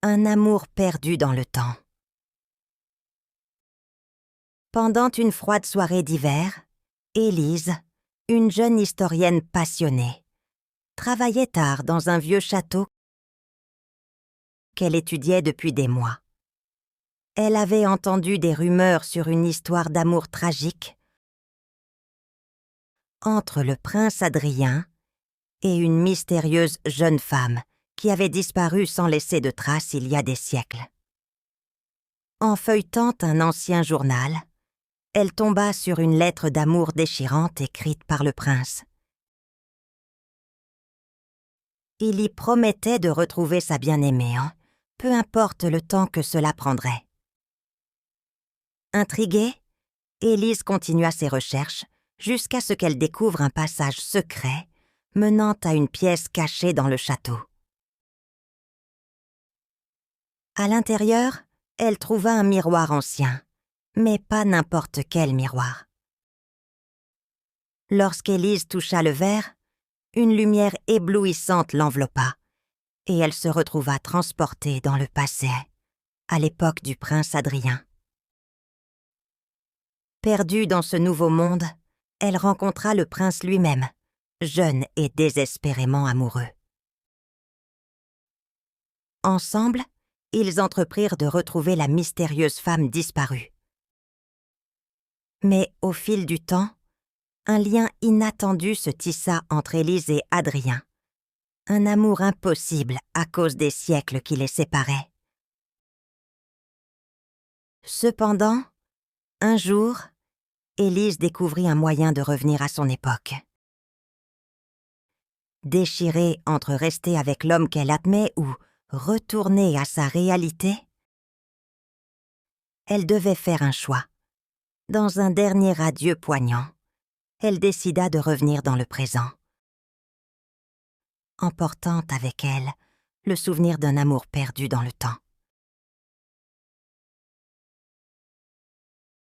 Un amour perdu dans le temps. Pendant une froide soirée d'hiver, Élise, une jeune historienne passionnée, travaillait tard dans un vieux château qu'elle étudiait depuis des mois. Elle avait entendu des rumeurs sur une histoire d'amour tragique entre le prince Adrien et une mystérieuse jeune femme qui avait disparu sans laisser de traces il y a des siècles. En feuilletant un ancien journal, elle tomba sur une lettre d'amour déchirante écrite par le prince. Il y promettait de retrouver sa bien-aimée, peu importe le temps que cela prendrait. Intriguée, Élise continua ses recherches jusqu'à ce qu'elle découvre un passage secret menant à une pièce cachée dans le château. À l'intérieur, elle trouva un miroir ancien, mais pas n'importe quel miroir. Lorsqu'Élise toucha le verre, une lumière éblouissante l'enveloppa, et elle se retrouva transportée dans le passé, à l'époque du prince Adrien. Perdue dans ce nouveau monde, elle rencontra le prince lui-même, jeune et désespérément amoureux. Ensemble, ils entreprirent de retrouver la mystérieuse femme disparue. Mais au fil du temps, un lien inattendu se tissa entre Élise et Adrien. Un amour impossible à cause des siècles qui les séparaient. Cependant, un jour, Élise découvrit un moyen de revenir à son époque. Déchirée entre rester avec l'homme qu'elle admet ou retourner à sa réalité, elle devait faire un choix. Dans un dernier adieu poignant, elle décida de revenir dans le présent, emportant avec elle le souvenir d'un amour perdu dans le temps.